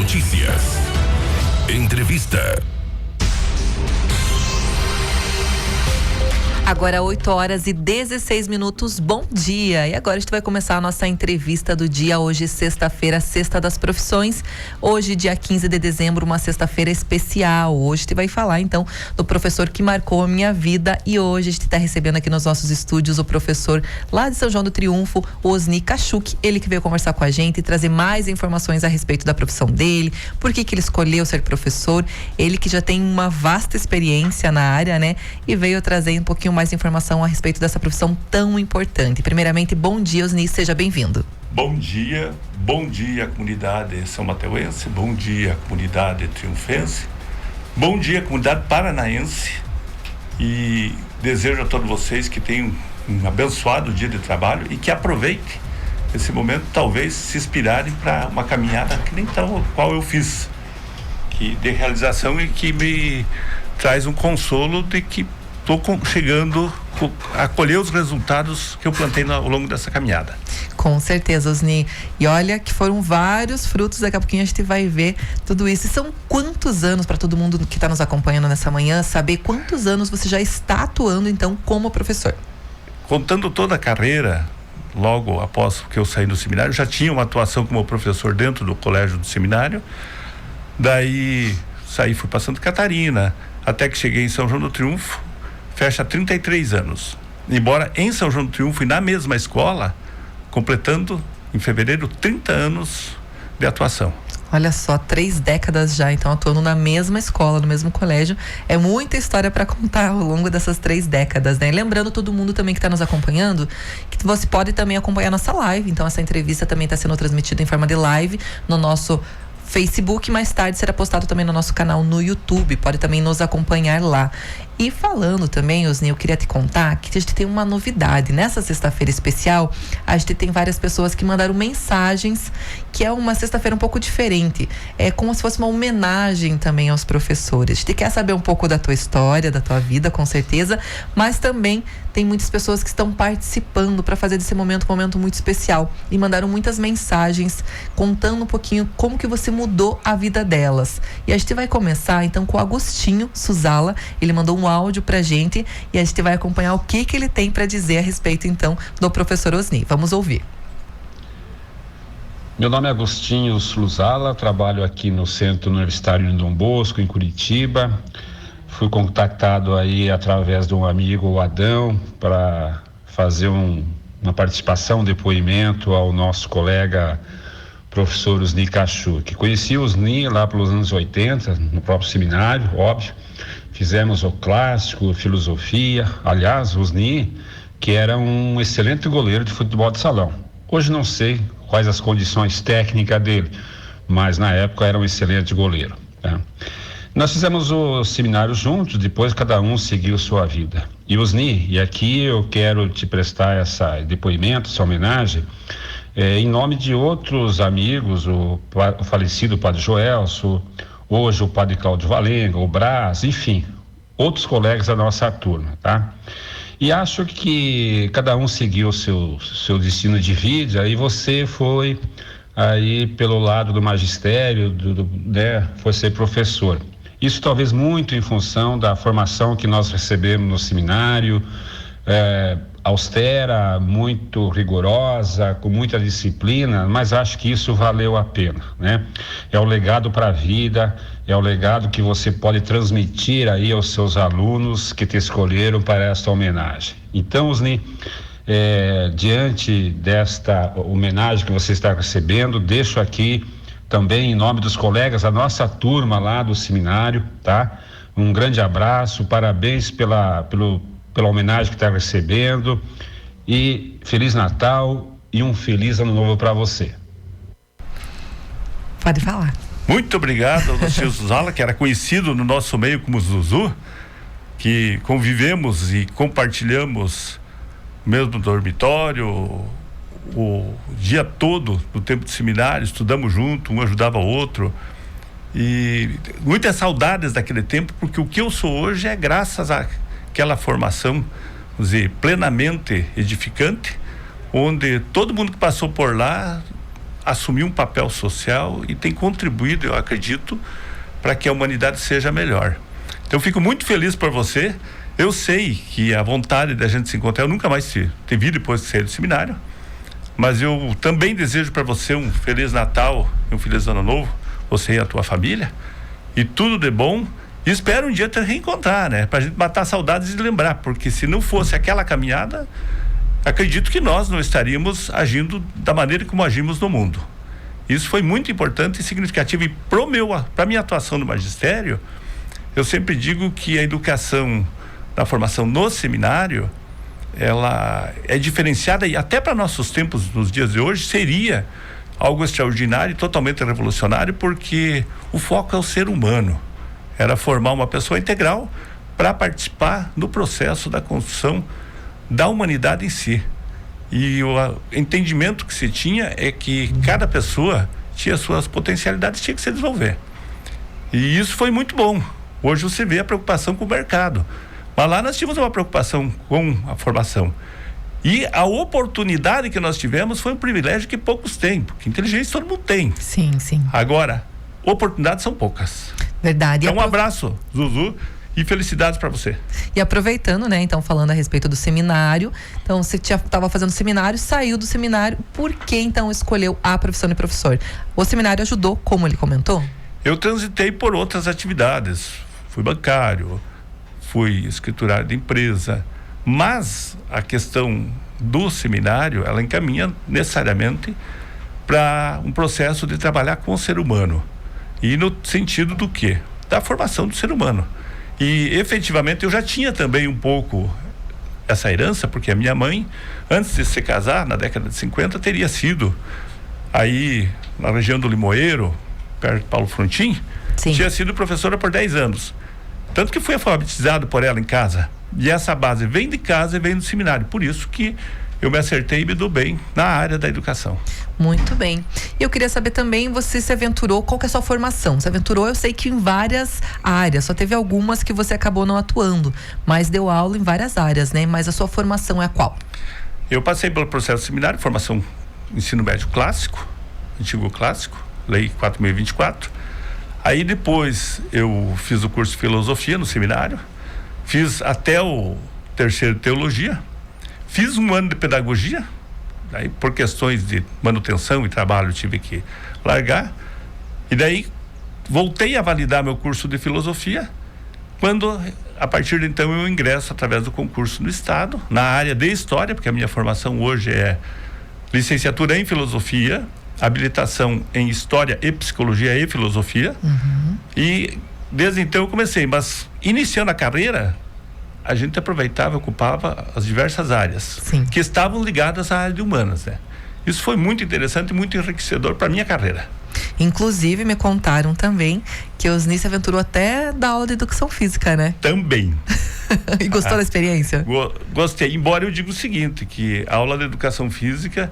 Notícias. Entrevista. Agora 8h16. Bom dia! E agora a gente vai começar a nossa entrevista do dia. Hoje, sexta-feira, Sexta das Profissões. Hoje, dia 15 de dezembro, uma sexta-feira especial. Hoje a gente vai falar, então, do professor que marcou a minha vida. E hoje a gente está recebendo aqui nos nossos estúdios o professor lá de São João do Triunfo, Osni Kachuk. Ele que veio conversar com a gente e trazer mais informações a respeito da profissão dele, por que ele escolheu ser professor. Ele que já tem uma vasta experiência na área, né? E veio trazer um pouquinho mais informação a respeito dessa profissão tão importante. Primeiramente, bom dia, Osni, seja bem-vindo. Bom dia comunidade são mateuense, bom dia comunidade triunfense, bom dia comunidade paranaense, e desejo a todos vocês que tenham um abençoado dia de trabalho e que aproveitem esse momento, talvez se inspirarem para uma caminhada que nem tal qual eu fiz, que de realização e que me traz um consolo de que estou chegando a colher os resultados que eu plantei ao longo dessa caminhada. Com certeza, Osni. E olha que foram vários frutos, daqui a pouquinho a gente vai ver tudo isso. E são quantos anos, para todo mundo que está nos acompanhando nessa manhã, saber quantos anos você já está atuando, então, como professor? Contando toda a carreira, logo após que eu saí do seminário, já tinha uma atuação como professor dentro do colégio do seminário. Daí saí, fui para Santa Catarina, até que cheguei em São João do Triunfo. Fecha 33 anos. Embora em São João do Triunfo e na mesma escola, completando em fevereiro 30 anos de atuação. Olha só, 3 décadas já, então, atuando na mesma escola, no mesmo colégio. É muita história para contar ao longo dessas 3 décadas, né? Lembrando todo mundo também que está nos acompanhando, que você pode também acompanhar nossa live. Então, essa entrevista também está sendo transmitida em forma de live no nosso Facebook, mais tarde será postado também no nosso canal no YouTube, pode também nos acompanhar lá. E falando também, Osni, eu queria te contar que a gente tem uma novidade. Nessa sexta-feira especial, a gente tem várias pessoas que mandaram mensagens, que é uma sexta-feira um pouco diferente. É como se fosse uma homenagem também aos professores. A gente quer saber um pouco da tua história, da tua vida, com certeza, mas também tem muitas pessoas que estão participando para fazer desse momento um momento muito especial. E mandaram muitas mensagens contando um pouquinho como que você mudou a vida delas. E a gente vai começar, então, com o Agostinho Suzala. Ele mandou um áudio pra gente e a gente vai acompanhar o que ele tem para dizer a respeito, então, do professor Osni. Vamos ouvir. Meu nome é Agostinho Suzala, trabalho aqui no Centro Universitário de Dom Bosco, em Curitiba. Fui contactado aí através de um amigo, o Adão, para fazer uma participação, um depoimento ao nosso colega professor Osni Kachuk. Conheci o Osni lá pelos anos 80, no próprio seminário, óbvio. Fizemos o clássico, filosofia. Aliás, o Osni, que era um excelente goleiro de futebol de salão. Hoje não sei quais as condições técnicas dele, mas na época era um excelente goleiro, tá? Nós fizemos o seminário juntos, depois cada um seguiu sua vida. E Osni, e aqui eu quero te prestar esse depoimento, essa homenagem, em nome de outros amigos, o falecido Padre Joelso, hoje o Padre Cláudio Valenga, o Brás, enfim, outros colegas da nossa turma, tá? E acho que cada um seguiu seu destino de vida, e você foi aí pelo lado do magistério, né, foi ser professor. Isso talvez muito em função da formação que nós recebemos no seminário, austera, muito rigorosa, com muita disciplina, mas acho que isso valeu a pena, né? É o legado para a vida, é o legado que você pode transmitir aí aos seus alunos que te escolheram para esta homenagem. Então, Osni, diante desta homenagem que você está recebendo, deixo aqui também em nome dos colegas, a nossa turma lá do seminário, tá? Um grande abraço, parabéns pela homenagem que está recebendo, e Feliz Natal e um feliz Ano Novo para você. Pode falar. Muito obrigado ao Agostinho Suzala, que era conhecido no nosso meio como Zuzu, que convivemos e compartilhamos o mesmo dormitório, o dia todo no tempo de seminário, estudamos junto, um ajudava o outro, e muitas saudades daquele tempo, porque o que eu sou hoje é graças àquela formação, vamos dizer, plenamente edificante, onde todo mundo que passou por lá assumiu um papel social e tem contribuído, eu acredito, para que a humanidade seja melhor. Então, eu fico muito feliz por você. Eu sei que a vontade da gente se encontrar, eu nunca mais te vi depois de sair do seminário, mas eu também desejo para você um Feliz Natal e um Feliz Ano Novo, você e a tua família, e tudo de bom. E espero um dia te reencontrar, né? Pra gente matar saudades e lembrar, porque se não fosse aquela caminhada, acredito que nós não estaríamos agindo da maneira como agimos no mundo. Isso foi muito importante e significativo. E para minha atuação no magistério, eu sempre digo que a educação da formação no seminário, ela é diferenciada, e até para nossos tempos, nos dias de hoje, seria algo extraordinário e totalmente revolucionário, porque o foco é o ser humano. Era formar uma pessoa integral para participar do processo da construção da humanidade em si. E o entendimento que se tinha é que cada pessoa tinha suas potencialidades, tinha que se desenvolver. E isso foi muito bom. Hoje você vê a preocupação com o mercado. Mas lá nós tínhamos uma preocupação com a formação. E a oportunidade que nós tivemos foi um privilégio que poucos têm, porque inteligência todo mundo tem. Sim, sim. Agora, oportunidades são poucas. Verdade. Então, um abraço, Zuzu, e felicidades para você. E aproveitando, né, então, falando a respeito do seminário, então você estava fazendo seminário, saiu do seminário, por que então escolheu a profissão de professor? O seminário ajudou, como ele comentou? Eu transitei por outras atividades, fui bancário, fui escriturário de empresa, mas a questão do seminário, ela encaminha necessariamente para um processo de trabalhar com o ser humano. E no sentido do quê? Da formação do ser humano. E efetivamente eu já tinha também um pouco essa herança, porque a minha mãe, antes de se casar, na década de 50, teria sido aí na região do Limoeiro, perto de Paulo Frontin, tinha sido professora por 10 anos. Tanto que fui alfabetizado por ela em casa. E essa base vem de casa e vem do seminário. Por isso que eu me acertei e me dou bem na área da educação. Muito bem. E eu queria saber também, você se aventurou, qual que é a sua formação? Se aventurou, eu sei que em várias áreas, só teve algumas que você acabou não atuando, mas deu aula em várias áreas, né? Mas a sua formação é qual? Eu passei pelo processo seminário, formação ensino médio clássico, antigo clássico, lei 4.024. Aí depois eu fiz o curso de filosofia no seminário, fiz até o terceiro de teologia, fiz um ano de pedagogia, aí por questões de manutenção e trabalho tive que largar, e daí voltei a validar meu curso de filosofia, quando a partir de então eu ingresso através do concurso do Estado, na área de História, porque a minha formação hoje é licenciatura em Filosofia, habilitação em História e Psicologia e Filosofia, e desde então eu comecei, mas iniciando a carreira, a gente aproveitava e ocupava as diversas áreas que estavam ligadas à área de humanas, né? Isso foi muito interessante e muito enriquecedor para a minha carreira. Inclusive me contaram também que o Osni se aventurou até da aula de educação física, né? Também. E gostou da experiência? Gostei, embora eu diga o seguinte, que a aula de educação física,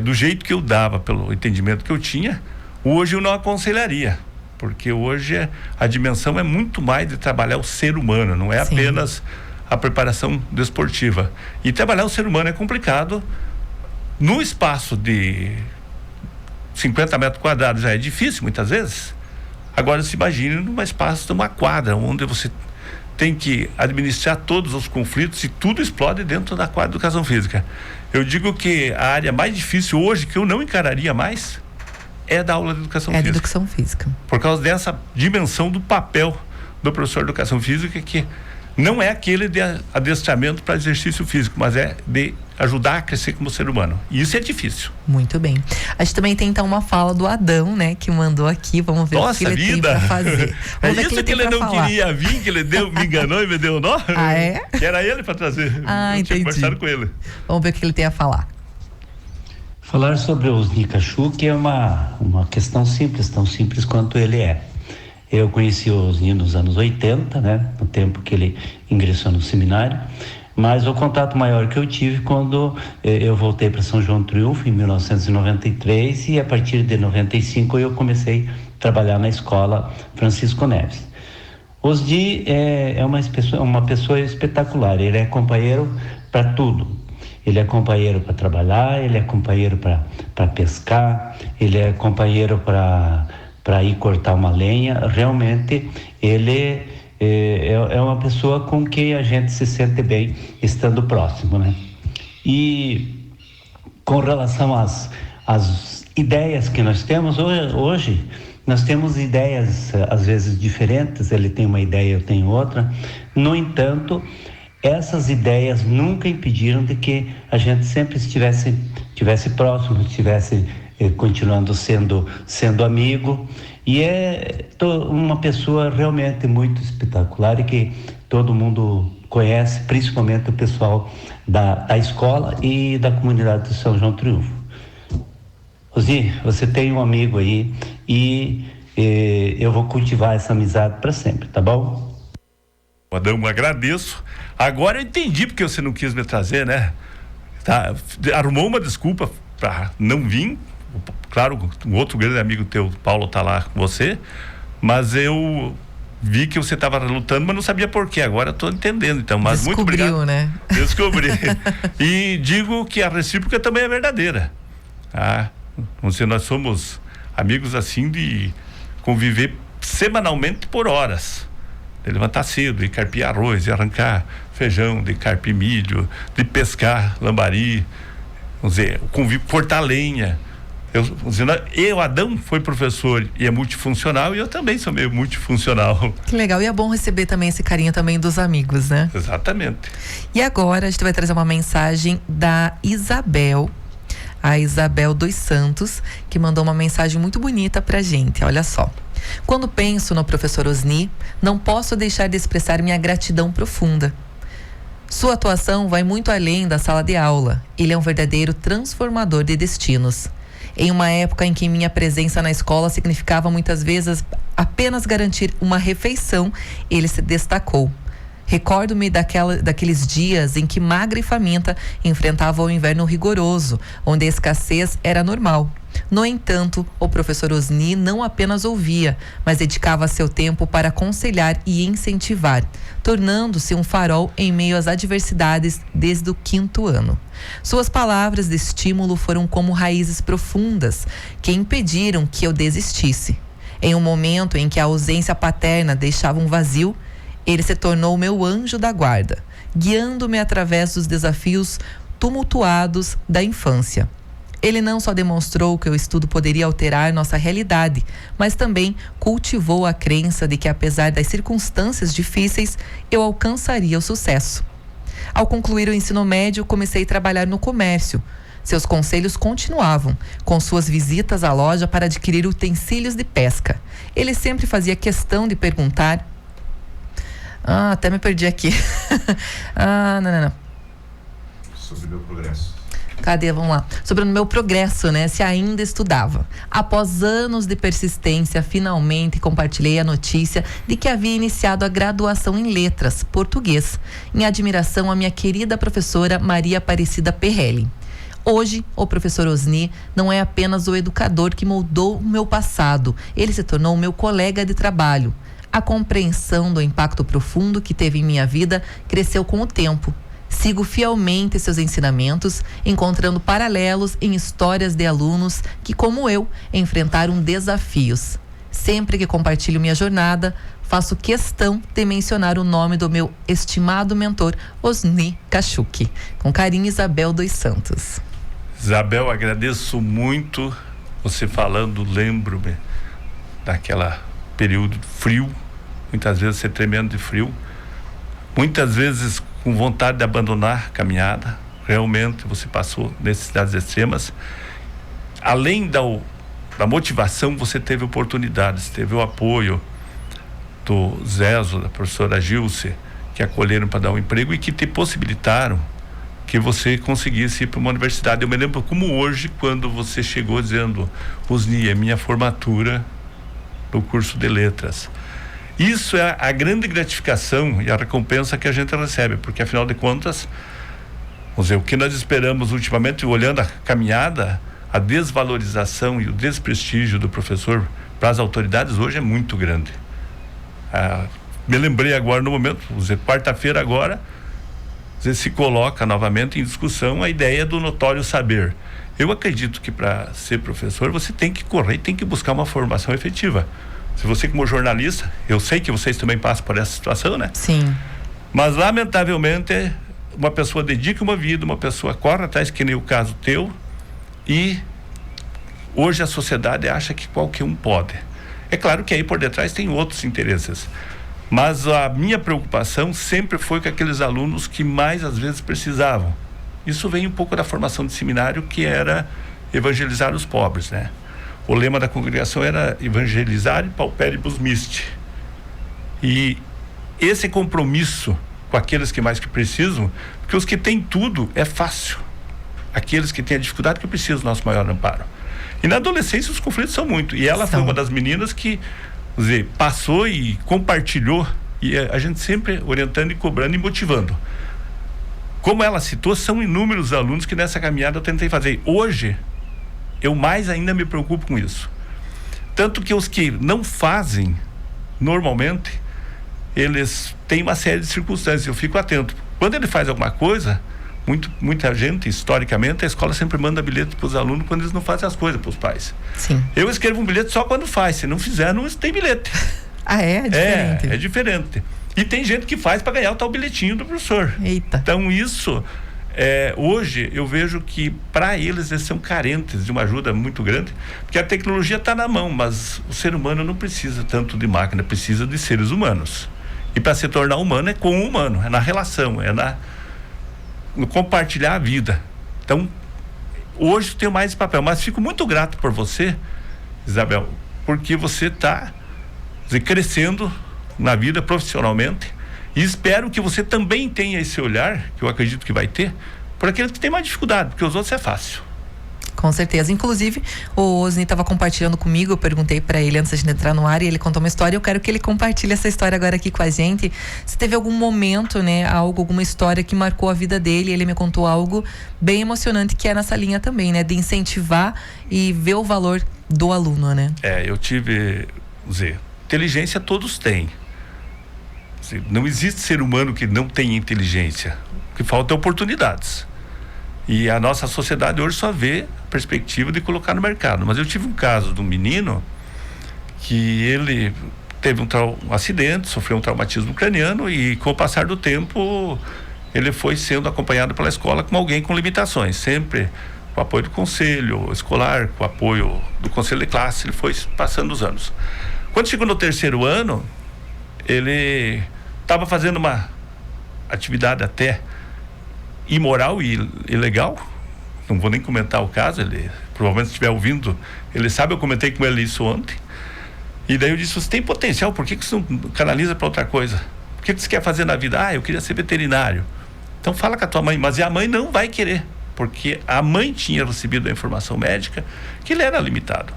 do jeito que eu dava, pelo entendimento que eu tinha, hoje eu não aconselharia, porque hoje a dimensão é muito mais de trabalhar o ser humano, não é apenas a preparação desportiva. E trabalhar o ser humano é complicado. No espaço de 50 metros quadrados já é difícil muitas vezes. Agora se imagine num espaço de uma quadra, onde você tem que administrar todos os conflitos e tudo explode dentro da quadra de educação física. Eu digo que a área mais difícil hoje, que eu não encararia mais, é da aula de educação física. É de educação física. Por causa dessa dimensão do papel do professor de educação física, que não é aquele de adestramento para exercício físico, mas é de ajudar a crescer como ser humano. E isso é difícil. Muito bem. A gente também tem então uma fala do Adão, né, que mandou aqui. Vamos ver o que ele tem para fazer. É isso que ele não queria vir, que ele me enganou e me deu nó? Ah, é? Que era ele para trazer. Ah, entendi. Conversar com ele. Vamos ver o que ele tem a falar. Falar sobre o Osni Kachuk é uma questão simples, tão simples quanto ele é. Eu conheci o Osni nos anos 80, né, no tempo que ele ingressou no seminário, mas o contato maior que eu tive quando eu voltei para São João do Triunfo em 1993, e a partir de 95 eu comecei a trabalhar na escola Francisco Neves. Osni é uma pessoa espetacular, ele é companheiro para tudo. Ele é companheiro para trabalhar, ele é companheiro para pescar, ele é companheiro para ir cortar uma lenha. Realmente, ele é uma pessoa com quem a gente se sente bem estando próximo, né? E com relação às ideias que nós temos hoje, nós temos ideias às vezes diferentes, ele tem uma ideia, eu tenho outra. No entanto, essas ideias nunca impediram de que a gente sempre estivesse próximo, estivesse continuando sendo amigo. E é uma pessoa realmente muito espetacular e que todo mundo conhece, principalmente o pessoal da escola e da comunidade de São João Triunfo. Osni, você tem um amigo aí e eu vou cultivar essa amizade para sempre, tá bom? Adão, agradeço. Agora eu entendi porque você não quis me trazer, né? Tá, arrumou uma desculpa para não vir. Claro, um outro grande amigo teu, Paulo, tá lá com você, mas eu vi que você estava lutando, mas não sabia por quê. Agora estou entendendo, então. Mas muito obrigado. Né? Descobri. E digo que a recíproca também é verdadeira. Nós somos amigos assim de conviver semanalmente por horas. De levantar cedo, de carpir arroz, de arrancar feijão, de carpir milho, de pescar lambari, vamos dizer, cortar lenha. Eu, Adão, foi professor e é multifuncional, e eu também sou meio multifuncional. Que legal, e é bom receber também esse carinho também dos amigos, né? Exatamente. E agora a gente vai trazer uma mensagem da Isabel, a Isabel dos Santos, que mandou uma mensagem muito bonita pra gente, olha só. Quando penso no professor Osni, não posso deixar de expressar minha gratidão profunda. Sua atuação vai muito além da sala de aula. Ele é um verdadeiro transformador de destinos. Em uma época em que minha presença na escola significava muitas vezes apenas garantir uma refeição, ele se destacou. Recordo-me daqueles dias em que, magra e faminta, enfrentava o inverno rigoroso, onde a escassez era normal. No entanto, o professor Osni não apenas ouvia, mas dedicava seu tempo para aconselhar e incentivar, tornando-se um farol em meio às adversidades desde o 5º ano. Suas palavras de estímulo foram como raízes profundas que impediram que eu desistisse. Em um momento em que a ausência paterna deixava um vazio, ele se tornou meu anjo da guarda, guiando-me através dos desafios tumultuados da infância. Ele não só demonstrou que o estudo poderia alterar nossa realidade, mas também cultivou a crença de que, apesar das circunstâncias difíceis, eu alcançaria o sucesso. Ao concluir o ensino médio, comecei a trabalhar no comércio. Seus conselhos continuavam, com suas visitas à loja para adquirir utensílios de pesca. Ele sempre fazia questão de perguntar... até me perdi aqui. Não. Sobre o meu progresso. Cadê? Vamos lá. Sobre o meu progresso, né? Se ainda estudava. Após anos de persistência, finalmente compartilhei a notícia de que havia iniciado a graduação em letras, português, em admiração à minha querida professora Maria Aparecida Perrelli. Hoje, o professor Osni não é apenas o educador que moldou o meu passado, ele se tornou meu colega de trabalho. A compreensão do impacto profundo que teve em minha vida cresceu com o tempo. Sigo fielmente seus ensinamentos, encontrando paralelos em histórias de alunos que, como eu, enfrentaram desafios. Sempre que compartilho minha jornada, faço questão de mencionar o nome do meu estimado mentor, Osni Cachuque. Com carinho, Isabel dos Santos. Isabel, agradeço muito você falando, lembro-me daquela período frio, muitas vezes você tremendo de frio, muitas vezes com vontade de abandonar a caminhada. Realmente você passou necessidades extremas. Além da motivação, você teve oportunidades, teve o apoio do Zezo, da professora Gilce, que acolheram para dar um emprego e que te possibilitaram que você conseguisse ir para uma universidade. Eu me lembro como hoje, quando você chegou dizendo: Osni, é minha formatura no curso de letras. Isso é a grande gratificação e a recompensa que a gente recebe, porque afinal de contas, vamos dizer, o que nós esperamos ultimamente, olhando a caminhada, a desvalorização e o desprestígio do professor para as autoridades hoje é muito grande. Me lembrei agora no momento, vamos dizer, quarta-feira agora, às vezes se coloca novamente em discussão a ideia do notório saber. Eu acredito que para ser professor você tem que correr, tem que buscar uma formação efetiva. Se você, como jornalista, eu sei que vocês também passam por essa situação, né? Sim. Mas lamentavelmente uma pessoa dedica uma vida, uma pessoa corre atrás, que nem o caso teu, e hoje a sociedade acha que qualquer um pode. É claro que aí por detrás tem outros interesses, mas a minha preocupação sempre foi com aqueles alunos que mais às vezes precisavam. Isso vem um pouco da formação de seminário, que era evangelizar os pobres, né? O lema da congregação era evangelizar e pauperibus misti. E esse compromisso com aqueles que mais que precisam, porque os que têm tudo é fácil. Aqueles que têm a dificuldade que precisam do nosso maior amparo. E na adolescência os conflitos são muito. E ela foi uma das meninas que, quer dizer, passou e compartilhou, e a gente sempre orientando e cobrando e motivando. Como ela citou, são inúmeros alunos que nessa caminhada eu tentei fazer. Hoje, eu mais ainda me preocupo com isso. Tanto que os que não fazem, normalmente, eles têm uma série de circunstâncias, eu fico atento. Quando ele faz alguma coisa, muita gente, historicamente, a escola sempre manda bilhete para os alunos quando eles não fazem as coisas para os pais. Sim. Eu escrevo um bilhete só quando faz, se não fizer, não tem bilhete. Ah, é? É diferente? É diferente. E tem gente que faz para ganhar o tal bilhetinho do professor. Eita. Então isso, hoje eu vejo que para eles são carentes de uma ajuda muito grande, porque a tecnologia está na mão, mas o ser humano não precisa tanto de máquina, precisa de seres humanos. E para se tornar humano é com o humano, é na relação, no compartilhar a vida. Então, hoje eu tenho mais esse papel, mas fico muito grato por você, Isabel, porque você está crescendo na vida profissionalmente, e espero que você também tenha esse olhar, que eu acredito que vai ter, por aqueles que têm mais dificuldade, porque os outros é fácil. Com certeza. Inclusive, o Osni estava compartilhando comigo, eu perguntei para ele antes de entrar no ar, e ele contou uma história. Eu quero que ele compartilhe essa história agora aqui com a gente. Se teve algum momento, né, alguma história que marcou a vida dele, ele me contou algo bem emocionante, que é nessa linha também, né, de incentivar e ver o valor do aluno, né? Eu tive, inteligência todos têm. Não existe ser humano que não tenha inteligência. O que falta é oportunidades. E a nossa sociedade hoje só vê a perspectiva de colocar no mercado. Mas eu tive um caso de um menino que ele teve um acidente, sofreu um traumatismo craniano, e com o passar do tempo ele foi sendo acompanhado pela escola como alguém com limitações, sempre com o apoio do conselho escolar, com o apoio do conselho de classe. Ele foi passando os anos. Quando chegou no 3º ano, ele estava fazendo uma atividade até imoral e ilegal. Não vou nem comentar o caso, ele provavelmente, se estiver ouvindo, ele sabe, eu comentei com ele isso ontem. E daí eu disse: você tem potencial, por que você não canaliza para outra coisa? O que você quer fazer na vida? Eu queria ser veterinário. Então fala com a tua mãe. Mas a mãe não vai querer, porque a mãe tinha recebido a informação médica que ele era limitado.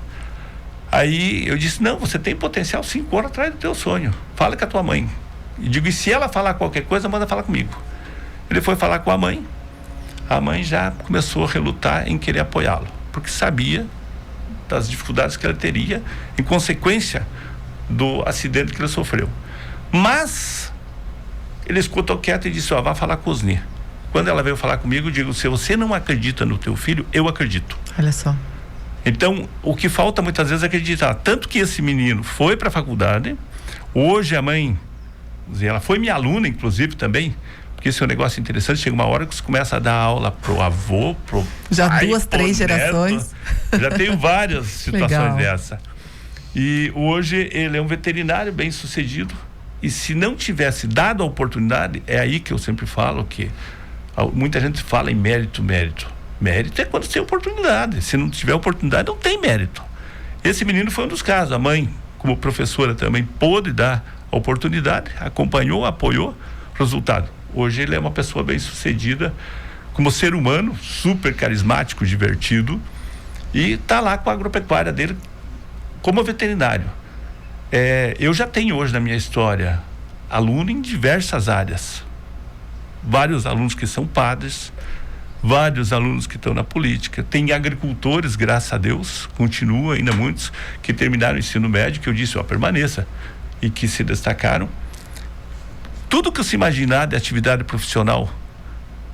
Aí eu disse: não, você tem potencial sim, corra atrás do teu sonho, fala com a tua mãe. E digo: e se ela falar qualquer coisa, manda falar comigo. Ele foi falar com a mãe já começou a relutar em querer apoiá-lo, porque sabia das dificuldades que ele teria em consequência do acidente que ele sofreu. Mas ele escutou quieto e disse: vá falar com o Osni. Quando ela veio falar comigo, eu digo: se você não acredita no teu filho, eu acredito. Olha só. Então, o que falta muitas vezes é acreditar. Tanto que esse menino foi para a faculdade. Hoje a mãe, ela foi minha aluna, inclusive, também, porque esse é um negócio interessante. Chega uma hora que você começa a dar aula pro avô, pro já pai, 2, 3 gerações. Já tenho várias situações Legal. dessa. E hoje ele é um veterinário bem sucedido. E se não tivesse dado a oportunidade, é aí que eu sempre falo que muita gente fala em mérito. Mérito é quando tem oportunidade. Se não tiver oportunidade, não tem mérito. Esse menino foi um dos casos. A mãe, como professora, também pôde dar a oportunidade, acompanhou, apoiou. Resultado: hoje ele é uma pessoa bem sucedida como ser humano, super carismático, divertido, e está lá com a agropecuária dele como veterinário. Eu já tenho hoje na minha história aluno em diversas áreas, vários alunos que são padres, vários alunos que estão na política, tem agricultores, graças a Deus, continua ainda muitos que terminaram o ensino médio, que eu disse: permaneça, e que se destacaram. Tudo que se imaginar de atividade profissional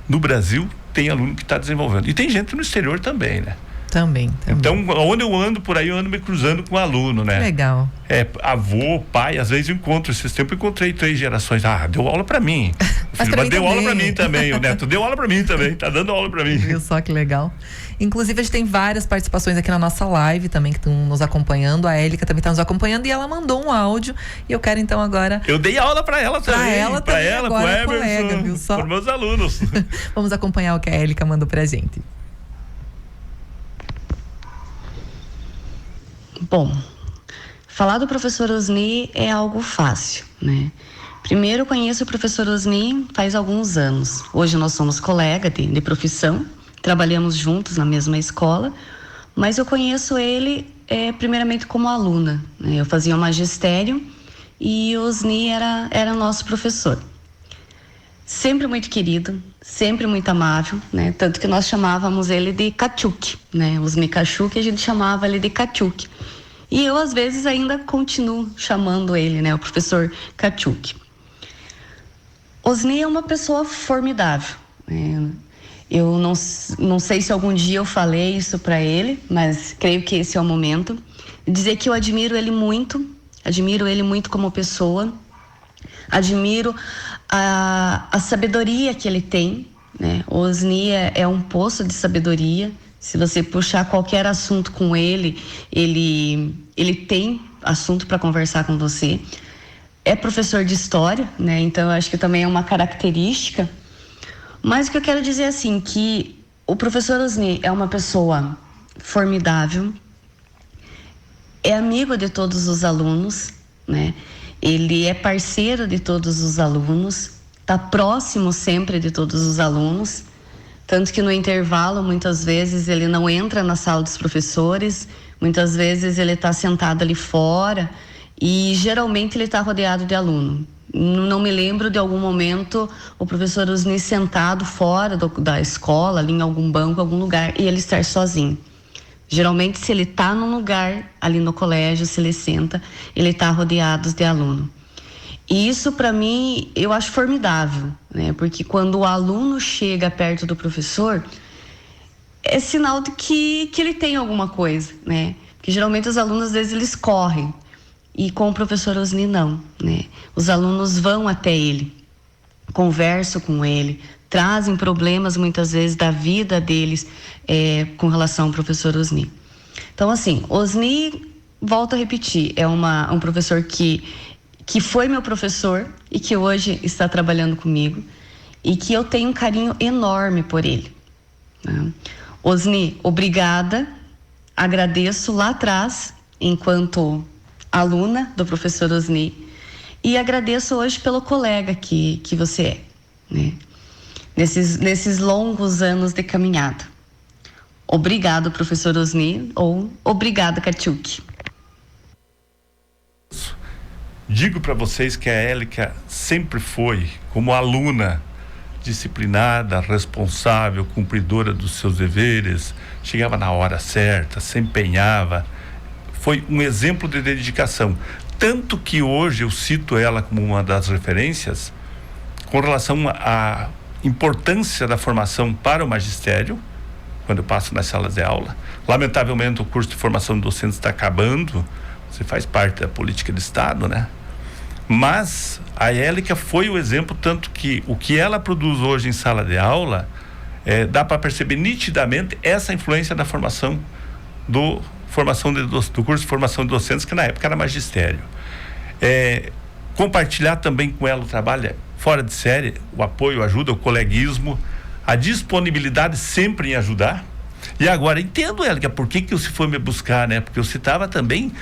no Brasil tem aluno que está desenvolvendo. E tem gente no exterior também, né? Também. Então, onde eu ando por aí, eu ando me cruzando com aluno, né? Legal. Avô, pai, às vezes eu encontro. Esses tempos eu encontrei 3 gerações. Deu aula pra mim. Mas deu aula pra mim também. O neto deu aula pra mim também. Tá dando aula pra mim. Viu só que legal. Inclusive, a gente tem várias participações aqui na nossa live também que estão nos acompanhando. A Élica também está nos acompanhando e ela mandou um áudio. E eu quero então agora... Eu dei aula pra ela também. Pra ela, pro Emerson, colega, viu só? Para meus alunos. Vamos acompanhar o que a Élica mandou pra gente. Bom, falar do professor Osni é algo fácil, né? Primeiro, eu conheço o professor Osni faz alguns anos. Hoje nós somos colegas de profissão, trabalhamos juntos na mesma escola, mas eu conheço ele primeiramente como aluna, né? Eu fazia o magistério e o Osni era nosso professor. Sempre muito querido, sempre muito amável, né? Tanto que nós chamávamos ele de Kachuk, né? Osni Kachuk, a gente chamava ele de Kachuk. E eu, às vezes, ainda continuo chamando ele, né? O professor Kachuk. Osni é uma pessoa formidável, né? Eu não sei se algum dia eu falei isso para ele, mas creio que esse é o momento. Dizer que eu admiro ele muito como pessoa, admiro a sabedoria que ele tem, né? O Osni é um poço de sabedoria. Se você puxar qualquer assunto com ele tem assunto para conversar com você. É professor de história, né? Então eu acho que também é uma característica. Mas o que eu quero dizer é assim, que o professor Osni é uma pessoa formidável, é amigo de todos os alunos, né? Ele é parceiro de todos os alunos, está próximo sempre de todos os alunos, tanto que no intervalo, muitas vezes, ele não entra na sala dos professores, muitas vezes ele está sentado ali fora e geralmente ele está rodeado de aluno. Não me lembro de algum momento o professor Osni sentado fora da escola, ali em algum banco, algum lugar, e ele estar sozinho. Geralmente, se ele está num lugar ali no colégio, se ele senta, ele está rodeado de aluno. E isso, para mim, eu acho formidável, né? Porque quando o aluno chega perto do professor, é sinal de que ele tem alguma coisa, né? Porque geralmente os alunos, às vezes, eles correm. E com o professor Osni, não, né? Os alunos vão até ele, conversam com ele, trazem problemas, muitas vezes, da vida deles com relação ao professor Osni. Então, assim, Osni, volto a repetir, é um professor que foi meu professor e que hoje está trabalhando comigo e que eu tenho um carinho enorme por ele, né? Osni, obrigada, agradeço lá atrás, enquanto aluna do professor Osni, e agradeço hoje pelo colega que você é, né? Nesses longos anos de caminhada. Obrigado, professor Osni, ou obrigado, Kachuk. Digo para vocês que a Élica sempre foi, como aluna, disciplinada, responsável, cumpridora dos seus deveres, chegava na hora certa, se empenhava, foi um exemplo de dedicação. Tanto que hoje eu cito ela como uma das referências com relação à importância da formação para o magistério, quando eu passo nas salas de aula. Lamentavelmente, o curso de formação de docentes está acabando, você faz parte da política de Estado, né? Mas a Élica foi o exemplo, tanto que o que ela produz hoje em sala de aula, dá para perceber nitidamente essa influência da formação do curso de formação de docentes, que na época era magistério. Compartilhar também com ela o trabalho fora de série, o apoio, a ajuda, o coleguismo, a disponibilidade sempre em ajudar. E agora, entendo, Élica, por que você foi me buscar, né? Porque eu citava também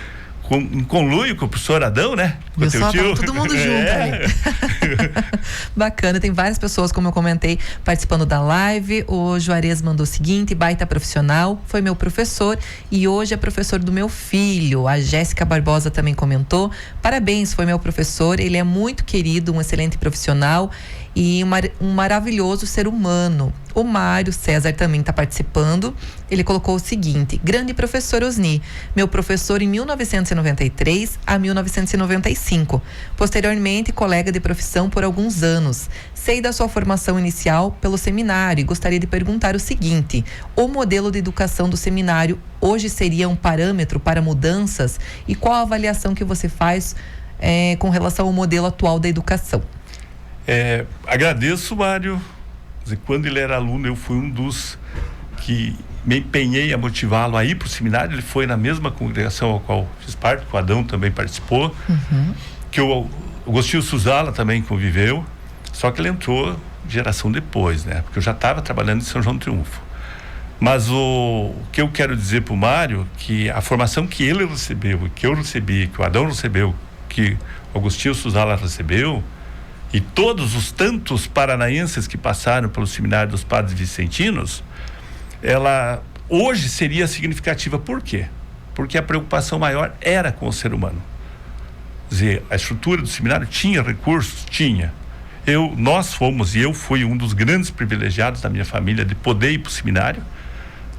em conluio com o professor Adão, né? Viu só, todo mundo junto ali. Bacana, tem várias pessoas, como eu comentei, participando da live. O Juarez mandou o seguinte: baita profissional, foi meu professor e hoje é professor do meu filho. A Jéssica Barbosa também comentou: parabéns, foi meu professor, ele é muito querido, um excelente profissional e um maravilhoso ser humano. O Mário César também está participando. Ele colocou o seguinte: grande professor Osni, meu professor em 1993 a 1995. Posteriormente, colega de profissão por alguns anos. Sei da sua formação inicial pelo seminário e gostaria de perguntar o seguinte: o modelo de educação do seminário hoje seria um parâmetro para mudanças? E qual a avaliação que você faz com relação ao modelo atual da educação? Agradeço, Mário. Quando ele era aluno, eu fui um dos que me empenhei a motivá-lo a ir para o seminário. Ele foi na mesma congregação ao qual fiz parte, que o Adão também participou, que o Agostinho Suzala também conviveu, só que ele entrou geração depois, né? Porque eu já estava trabalhando em São João do Triunfo. Mas o que eu quero dizer para o Mário, que a formação que ele recebeu, que eu recebi, que o Adão recebeu, que o Agostinho Suzala recebeu, e todos os tantos paranaenses que passaram pelo seminário dos Padres Vicentinos, ela hoje seria significativa. Por quê? Porque a preocupação maior era com o ser humano. Quer dizer, a estrutura do seminário tinha recursos? Tinha. Nós fomos, e eu fui um dos grandes privilegiados da minha família de poder ir para o seminário,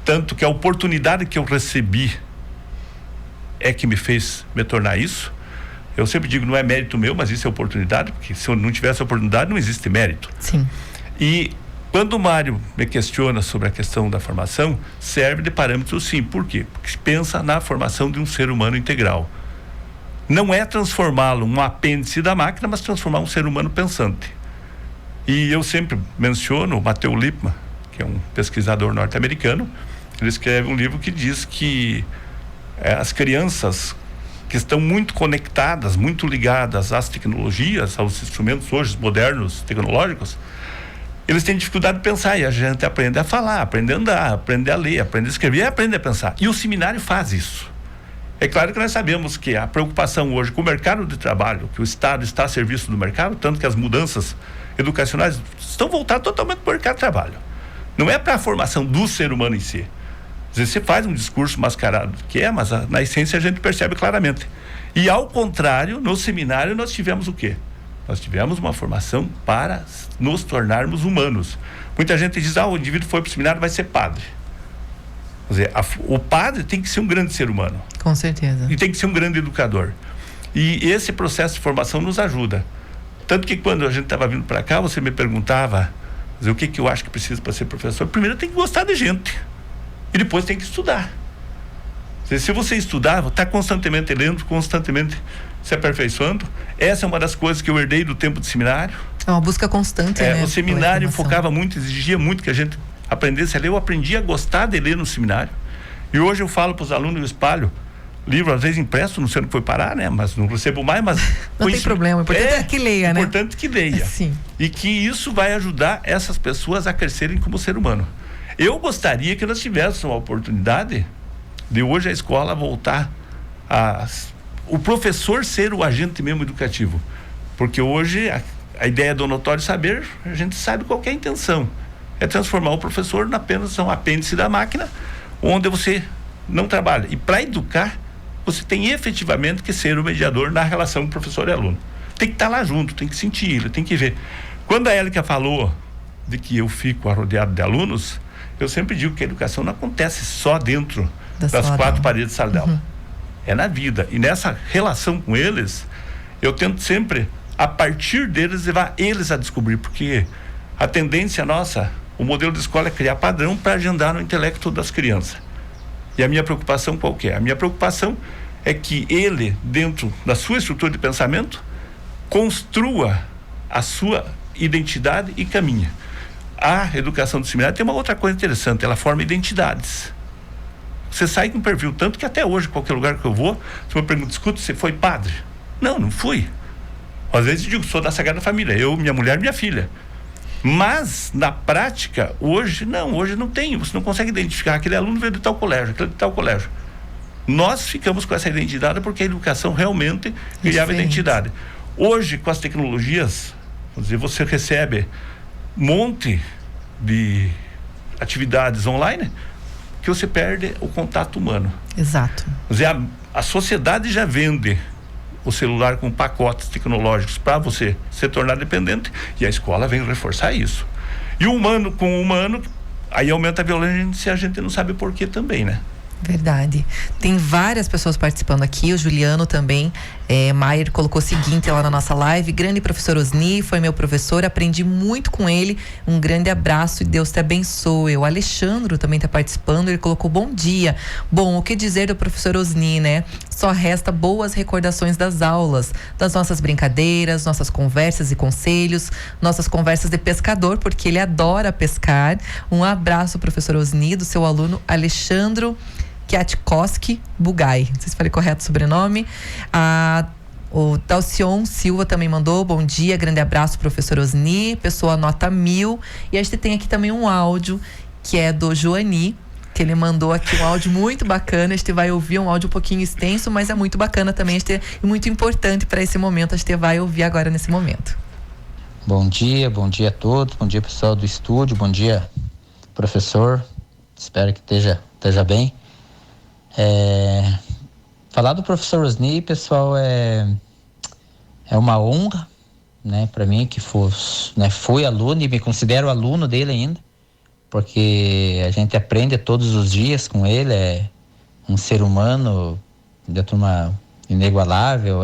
tanto que a oportunidade que eu recebi é que me fez me tornar isso. Eu sempre digo, não é mérito meu, mas isso é oportunidade, porque se eu não tivesse oportunidade, não existe mérito. Sim. E quando o Mário me questiona sobre a questão da formação, serve de parâmetro sim. Por quê? Porque pensa na formação de um ser humano integral. Não é transformá-lo um apêndice da máquina, mas transformar um ser humano pensante. E eu sempre menciono o Matteo Lippmann, que é um pesquisador norte-americano. Ele escreve um livro que diz que as crianças que estão muito conectadas, muito ligadas às tecnologias, aos instrumentos hoje modernos, tecnológicos, eles têm dificuldade de pensar, e a gente aprende a falar, aprende a andar, aprende a ler, aprende a escrever e aprende a pensar. E o seminário faz isso. É claro que nós sabemos que a preocupação hoje com o mercado de trabalho, que o Estado está a serviço do mercado, tanto que as mudanças educacionais estão voltadas totalmente para o mercado de trabalho. Não é para a formação do ser humano em si. Às vezes você faz um discurso mascarado, mas na essência a gente percebe claramente. E ao contrário, no seminário nós tivemos o quê? Nós tivemos uma formação para nos tornarmos humanos. Muita gente diz, o indivíduo foi para o seminário, vai ser padre. Quer dizer, o padre tem que ser um grande ser humano. Com certeza. E tem que ser um grande educador. E esse processo de formação nos ajuda. Tanto que quando a gente estava vindo para cá, você me perguntava, o que eu acho que precisa para ser professor? Primeiro tem que gostar de gente. E depois tem que estudar. Se você estudar, está constantemente lendo, constantemente se aperfeiçoando. Essa é uma das coisas que eu herdei do tempo de seminário. É uma busca constante, né? O seminário focava muito, exigia muito que a gente aprendesse a ler. Eu aprendi a gostar de ler no seminário. E hoje eu falo para os alunos, eu espalho livro, às vezes impresso, não sei onde foi parar, né? Mas não recebo mais, mas... não tem problema, o importante é que leia, né? O importante é que leia. Sim. E que isso vai ajudar essas pessoas a crescerem como ser humano. Eu gostaria que nós tivéssemos a oportunidade de hoje a escola voltar o professor ser o agente mesmo educativo, porque hoje a ideia do notório saber, a gente sabe qual que é a intenção, é transformar o professor apenas um apêndice da máquina, onde você não trabalha. E para educar, você tem efetivamente que ser o mediador na relação professor e aluno. Tem que estar lá junto, tem que sentir ele, tem que ver. Quando a Élica falou de que eu fico rodeado de alunos, eu sempre digo que a educação não acontece só dentro das quatro paredes de sala de aula. É na vida. E nessa relação com eles, eu tento sempre, a partir deles, levar eles a descobrir, porque a tendência nossa, o modelo de escola é criar padrão para agendar no intelecto das crianças. E a minha preocupação qual que é? A minha preocupação é que ele, dentro da sua estrutura de pensamento, construa a sua identidade e caminha. A educação do seminário tem uma outra coisa interessante, ela forma identidades. Você sai com um perfil, tanto que até hoje, qualquer lugar que eu vou, se eu pergunto, escuta, você foi padre? Não fui. Às vezes eu digo, sou da Sagrada Família, eu, minha mulher, minha filha. Mas, na prática, hoje não tem, você não consegue identificar, aquele aluno veio de tal colégio, aquele de tal colégio. Nós ficamos com essa identidade porque a educação realmente criava identidade. Hoje, com as tecnologias, vamos dizer, você recebe monte de atividades online que você perde o contato humano. Exato. Quer dizer, a sociedade já vende o celular com pacotes tecnológicos para você se tornar dependente, e a escola vem reforçar isso. E o humano com o humano, aí aumenta a violência, a gente não sabe por quê também, né? Verdade. Tem várias pessoas participando aqui. O Juliano também. Maier colocou o seguinte lá na nossa live: grande professor Osni, foi meu professor, aprendi muito com ele. Um grande abraço e Deus te abençoe. O Alexandro também está participando. Ele colocou bom dia. Bom, o que dizer do professor Osni, né? Só resta boas recordações das aulas, das nossas brincadeiras, nossas conversas e conselhos, nossas conversas de pescador, porque ele adora pescar. Um abraço, professor Osni, do seu aluno Alexandro Kiatkoski Bugai. Não sei se falei correto o sobrenome. O Dalcion Silva também mandou bom dia, grande abraço, professor Osni, pessoa nota 1000. E a gente tem aqui também um áudio que é do Joani, que ele mandou aqui um áudio muito bacana. A gente vai ouvir um áudio um pouquinho extenso, mas é muito bacana também, e muito importante para esse momento. A gente vai ouvir agora nesse momento. Bom dia a todos, bom dia pessoal do estúdio, bom dia professor, espero que esteja bem. Falar do professor Osni, pessoal, é uma honra, né, para mim, que fui aluno e me considero aluno dele ainda, porque a gente aprende todos os dias com ele. É um ser humano da turma inigualável,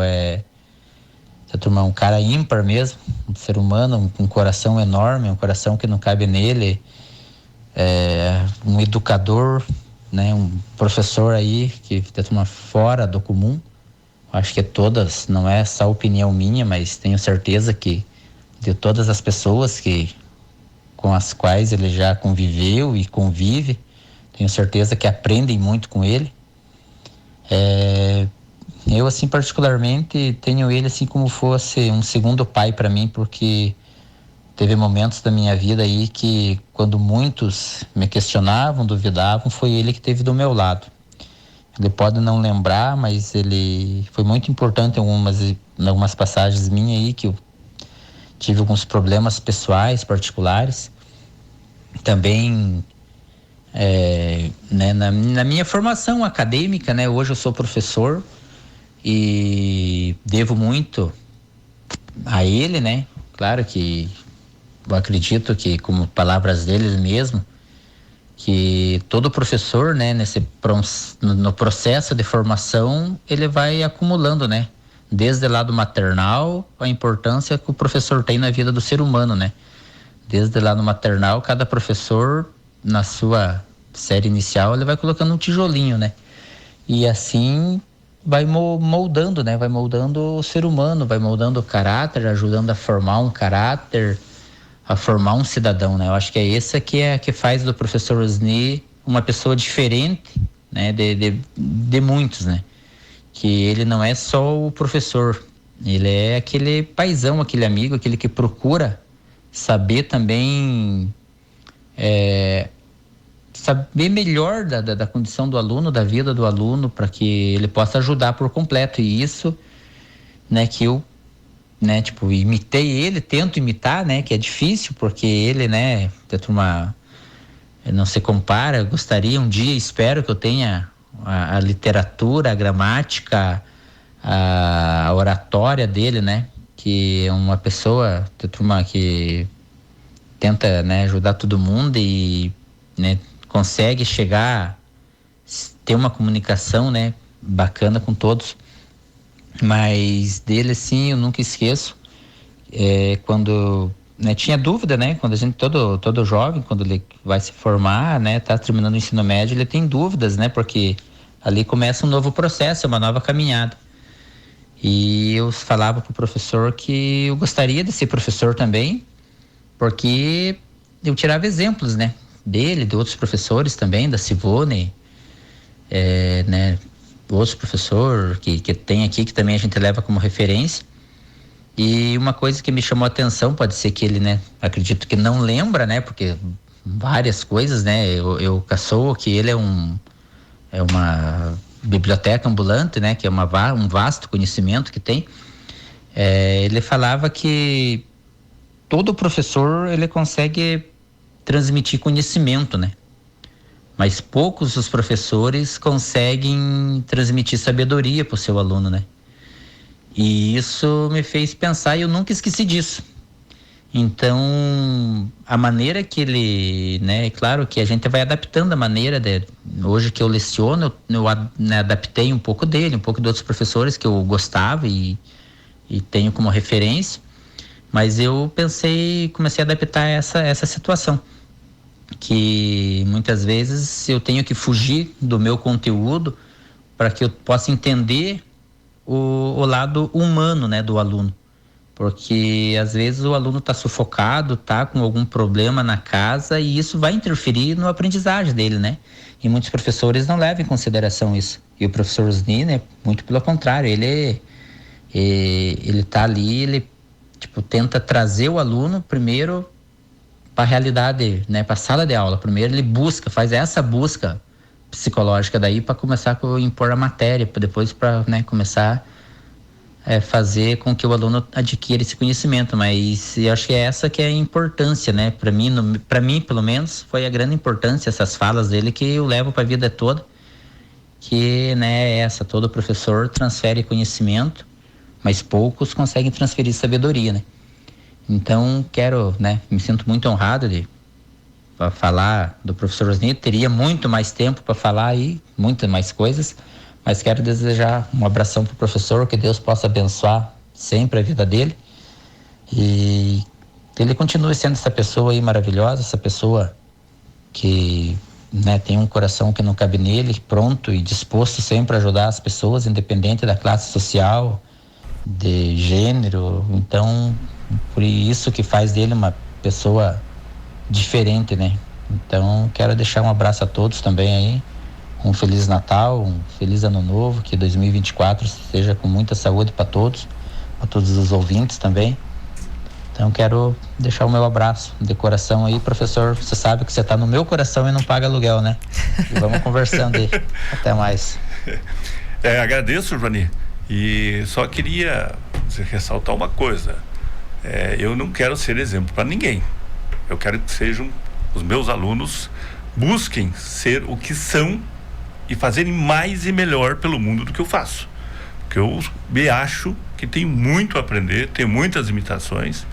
um cara ímpar mesmo, um ser humano com um coração enorme, um coração que não cabe nele, um educador, né, um professor aí que da turma fora do comum. Acho que não é só opinião minha, mas tenho certeza que de todas as pessoas com as quais ele já conviveu e convive, tenho certeza que aprendem muito com ele. Eu, assim, particularmente, tenho ele assim como fosse um segundo pai para mim, porque teve momentos da minha vida aí que, quando muitos me questionavam, duvidavam, foi ele que esteve do meu lado. Ele pode não lembrar, mas ele foi muito importante em algumas passagens minhas aí, que eu tive alguns problemas pessoais, particulares. Também, né, na minha formação acadêmica, né, hoje eu sou professor e devo muito a ele, né? Claro que eu acredito que, como palavras dele mesmo, que todo professor, né, no processo de formação, ele vai acumulando, né, desde lá do maternal, a importância que o professor tem na vida do ser humano, né? Desde lá no maternal, cada professor, na sua série inicial, ele vai colocando um tijolinho, né? E assim vai moldando, né? Vai moldando o ser humano, vai moldando o caráter, ajudando a formar um caráter, a formar um cidadão, né? Eu acho que é essa que faz do professor Osni uma pessoa diferente, né? De muitos, né? Que ele não é só o professor, ele é aquele paizão, aquele amigo, aquele que procura saber também, saber melhor da condição do aluno, da vida do aluno, para que ele possa ajudar por completo. E isso, né, que eu, né, tipo, imitei ele, tento imitar, né, que é difícil, porque ele, né, da turma não se compara. Eu gostaria um dia, espero que eu tenha a literatura, a gramática, a oratória dele, né, que é uma pessoa da turma que tenta, né, ajudar todo mundo e, né, consegue chegar, ter uma comunicação, né, bacana com todos. Mas dele, assim, eu nunca esqueço, quando, né, tinha dúvida, né, quando a gente, todo jovem, quando ele vai se formar, né, tá terminando o ensino médio, ele tem dúvidas, né, porque ali começa um novo processo, uma nova caminhada. E eu falava pro professor que eu gostaria de ser professor também, porque eu tirava exemplos, né, dele, de outros professores também, da Sivone, né, outros professor que tem aqui, que também a gente leva como referência. E uma coisa que me chamou a atenção, pode ser que ele, né, acredito que não lembra, né, porque várias coisas, né, eu caçoo que ele é uma biblioteca ambulante, né, que é um vasto conhecimento que tem. Ele falava que todo professor, ele consegue transmitir conhecimento, né, mas poucos os professores conseguem transmitir sabedoria para o seu aluno, né. E isso me fez pensar e eu nunca esqueci disso. Então, a maneira que ele, né, é claro que a gente vai adaptando a maneira hoje que eu leciono, eu adaptei um pouco dele, um pouco de outros professores que eu gostava e tenho como referência, mas eu comecei a adaptar essa situação, que muitas vezes eu tenho que fugir do meu conteúdo para que eu possa entender o lado humano, né, do aluno. Porque às vezes o aluno está sufocado, está com algum problema na casa e isso vai interferir no aprendizagem dele, né? E muitos professores não levam em consideração isso. E o professor Osni, né, muito pelo contrário, ele está ali, ele tenta trazer o aluno primeiro para a realidade, né, para a sala de aula. Primeiro ele faz essa busca psicológica daí para começar a impor a matéria, para depois começar fazer com que o aluno adquira esse conhecimento. Mas eu acho que é essa que é a importância, né? Para mim pelo menos foi a grande importância, essas falas dele que eu levo para a vida toda, que, né, todo professor transfere conhecimento, mas poucos conseguem transferir sabedoria, né? Então me sinto muito honrado de falar do professor Osni. Teria muito mais tempo para falar aí, muitas mais coisas, mas quero desejar um abração para o professor, que Deus possa abençoar sempre a vida dele e que ele continue sendo essa pessoa aí maravilhosa, essa pessoa que, né, tem um coração que não cabe nele, pronto e disposto sempre a ajudar as pessoas, independente da classe social, de gênero. Então, por isso que faz dele uma pessoa diferente, né? Então, quero deixar um abraço a todos também aí, um Feliz Natal, um Feliz Ano Novo, que 2024 seja com muita saúde para todos os ouvintes também. Então, quero deixar o meu abraço de coração aí. Professor, você sabe que você está no meu coração e não paga aluguel, né? E vamos conversando aí. Até mais. Agradeço, Joani, e só queria ressaltar uma coisa. Eu não quero ser exemplo para ninguém. Eu quero que sejam os meus alunos, busquem ser o que são e fazerem mais e melhor pelo mundo do que eu faço. Porque eu me acho que tenho muito a aprender, tenho muitas limitações,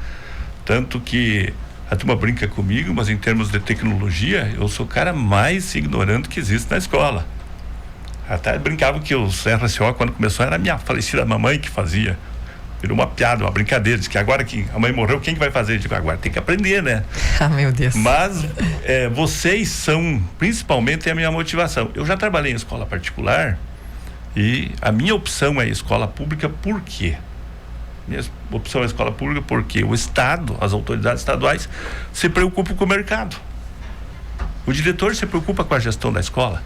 tanto que a turma brinca comigo, mas em termos de tecnologia, eu sou o cara mais ignorante que existe na escola. Até brincava que os RCO, quando começou, era a minha falecida mamãe que fazia. Virou uma piada, uma brincadeira. Diz que agora que a mãe morreu, quem que vai fazer? Eu digo, agora tem que aprender, né? Ah, meu Deus. Mas vocês são, principalmente, a minha motivação. Eu já trabalhei em escola particular e a minha opção é escola pública. Por quê? Minha opção é escola pública porque o Estado, as autoridades estaduais, se preocupam com o mercado. O diretor se preocupa com a gestão da escola.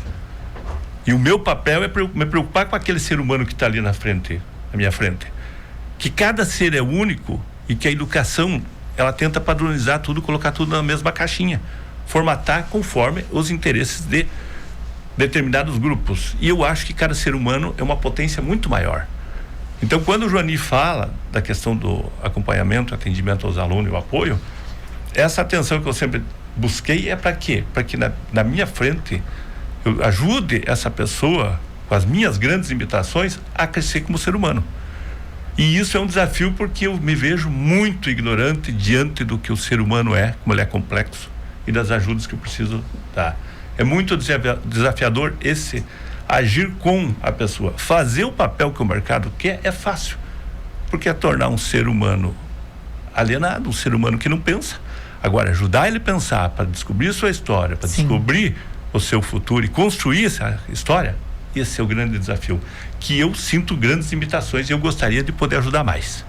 E o meu papel é me preocupar com aquele ser humano que está ali na minha frente. Que cada ser é único e que a educação, ela tenta padronizar tudo, colocar tudo na mesma caixinha, formatar conforme os interesses de determinados grupos. E eu acho que cada ser humano é uma potência muito maior. Então, quando o Joani fala da questão do acompanhamento, atendimento aos alunos e o apoio, essa atenção que eu sempre busquei é para quê? Para que na minha frente eu ajude essa pessoa, com as minhas grandes limitações, a crescer como ser humano. E isso é um desafio porque eu me vejo muito ignorante diante do que o ser humano é, como ele é complexo, e das ajudas que eu preciso dar. É muito desafiador esse agir com a pessoa. Fazer o papel que o mercado quer é fácil, porque é tornar um ser humano alienado, um ser humano que não pensa. Agora, ajudar ele a pensar, para descobrir sua história, para descobrir o seu futuro e construir essa história, esse é o grande desafio, que eu sinto grandes limitações e eu gostaria de poder ajudar mais.